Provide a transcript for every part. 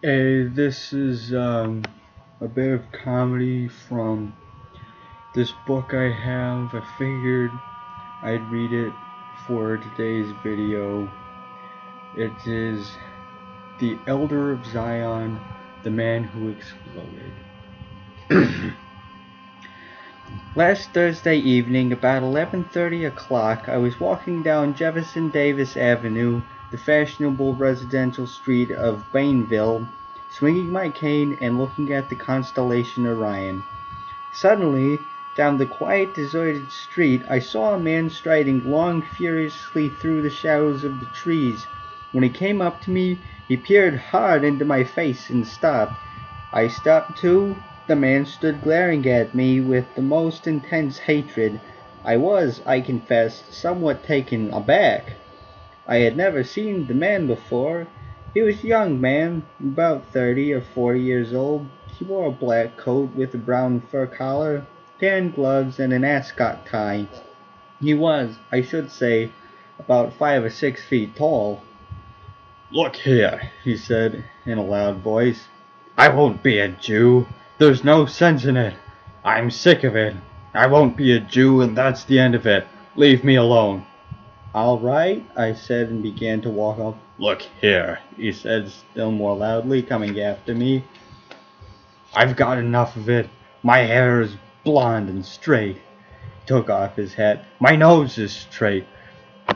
This is a bit of comedy from this book I have. I figured I'd read it for today's video. It is The Elder of Zion, the Man Who Exploded. Last Thursday evening, about 11:30 o'clock, I was walking down Jefferson Davis Avenue, the fashionable residential street of Bainville, swinging my cane and looking at the constellation Orion. Suddenly, down the quiet, deserted street, I saw a man striding long, furiously through the shadows of the trees. When he came up to me, he peered hard into my face and stopped. I stopped too. The man stood glaring at me with the most intense hatred. I was, I confess, somewhat taken aback. I had never seen the man before. He was a young man, about 30 or 40 years old. He wore a black coat with a brown fur collar, tan gloves, and an ascot tie. He was, I should say, about 5 or 6 feet tall. "Look here," he said in a loud voice. "I won't be a Jew. There's no sense in it. I'm sick of it. I won't be a Jew, and that's the end of it. Leave me alone." "All right," I said, and began to walk off. "Look here," he said still more loudly, coming after me. "I've got enough of it. My hair is blonde and straight." He took off his hat. "My nose is straight.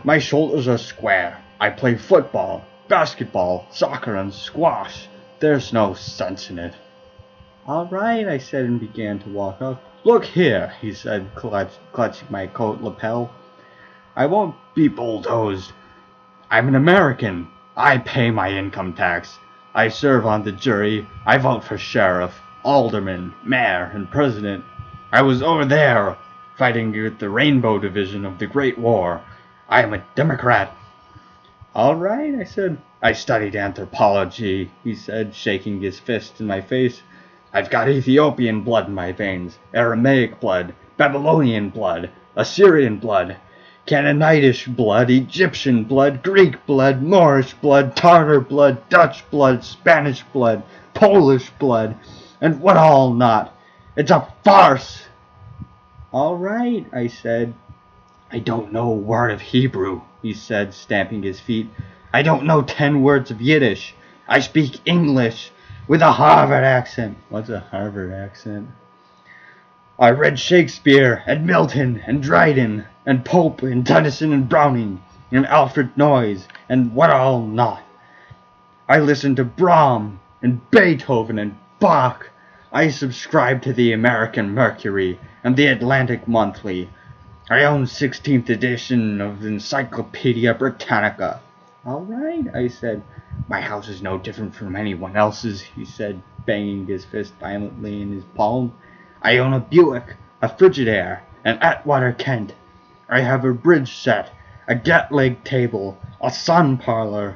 My shoulders are square. I play football, basketball, soccer, and squash. There's no sense in it." "All right," I said, and began to walk off. "Look here," he said, clutching my coat lapel. "I won't be bulldozed. I'm an American. I pay my income tax. I serve on the jury. I vote for sheriff, alderman, mayor, and president. I was over there fighting with the Rainbow Division of the Great War. I am a Democrat." "All right," I said. "I studied anthropology," he said, shaking his fist in my face. "I've got Ethiopian blood in my veins, Aramaic blood, Babylonian blood, Assyrian blood, Canaanitish blood, Egyptian blood, Greek blood, Moorish blood, Tartar blood, Dutch blood, Spanish blood, Polish blood, and what all not. It's a farce." "All right," I said. "I don't know a word of Hebrew," he said, stamping his feet. "I don't know 10 words of Yiddish. I speak English with a Harvard accent." "What's a Harvard accent?" "I read Shakespeare and Milton and Dryden and Pope and Tennyson and Browning and Alfred Noyes and what all not. I listened to Brahms and Beethoven and Bach. I subscribe to the American Mercury and the Atlantic Monthly. I own 16th edition of Encyclopedia Britannica." "All right," I said. "My house is no different from anyone else's," he said, banging his fist violently in his palm. "I own a Buick, a Frigidaire, an Atwater Kent. I have a bridge set, a Gatling table, a sun parlor.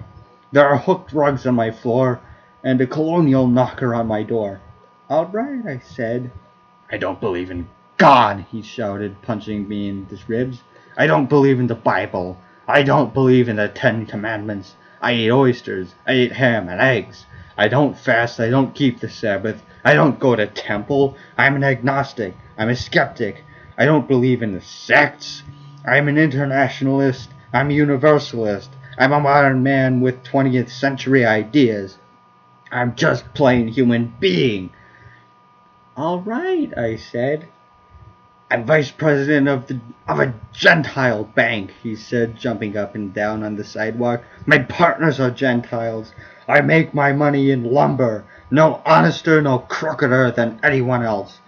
There are hooked rugs on my floor, and a colonial knocker on my door." "All right," I said. "I don't believe in God," he shouted, punching me in the ribs. "I don't believe in the Bible. I don't believe in the 10 Commandments. I eat oysters. I eat ham and eggs. I don't fast. I don't keep the Sabbath. I don't go to temple. I'm an agnostic. I'm a skeptic. I don't believe in the sects. I'm an internationalist. I'm a universalist. I'm a modern man with 20th century ideas. I'm just plain human being." "All right," I said. "I'm vice president of a Gentile bank," he said, jumping up and down on the sidewalk. "My partners are Gentiles. I make my money in lumber, no honester, no crookeder than anyone else.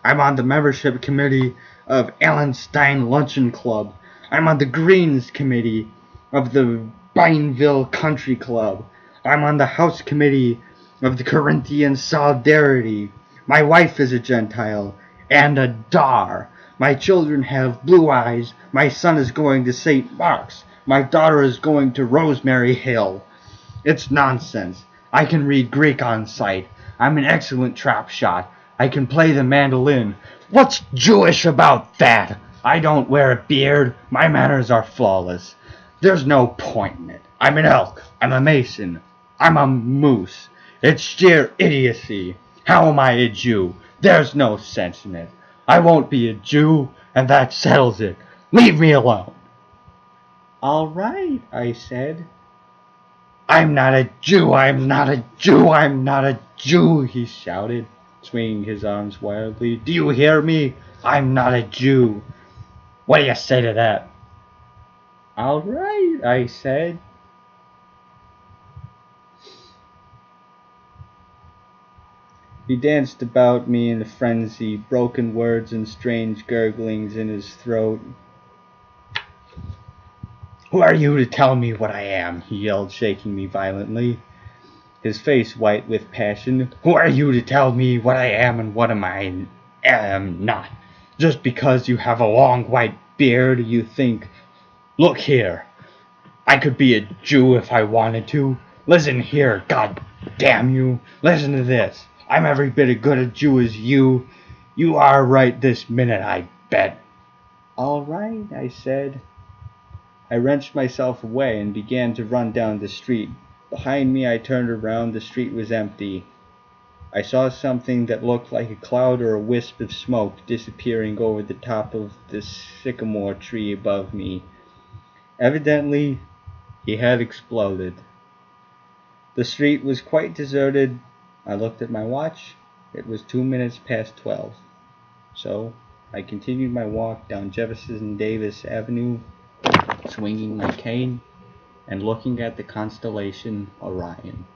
I'm on the membership committee of Allenstein Luncheon Club. I'm on the Greens committee of the Bainville Country Club. I'm on the House committee of the Corinthian Solidarity. My wife is a Gentile and a Dar. My children have blue eyes. My son is going to St. Mark's. My daughter is going to Rosemary Hill. It's nonsense. I can read Greek on sight. I'm an excellent trap shot. I can play the mandolin. What's Jewish about that? I don't wear a beard. My manners are flawless. There's no point in it. I'm an elk. I'm a mason. I'm a moose. It's sheer idiocy. How am I a Jew? There's no sense in it. I won't be a Jew, and that settles it. Leave me alone. All right, I said. I'm not a Jew, I'm not a Jew, I'm not a Jew, he shouted, swinging his arms wildly. Do you hear me? I'm not a Jew. What do you say to that? All right, I said. He danced about me in a frenzy, broken words and strange gurglings in his throat. Who are you to tell me what I am? He yelled, shaking me violently, his face white with passion. Who are you to tell me what I am and what I am not? Just because you have a long white beard, you think, look here, I could be a Jew if I wanted to. Listen here, God damn you. Listen to this. I'm every bit as good a Jew as you. You are right this minute, I bet. All right, I said. I wrenched myself away and began to run down the street. Behind me, I turned around. The street was empty. I saw something that looked like a cloud or a wisp of smoke disappearing over the top of the sycamore tree above me. Evidently, he had exploded. The street was quite deserted. I looked at my watch. It was 2 minutes past 12. So I continued my walk down Jefferson Davis Avenue, swinging my cane and looking at the constellation Orion.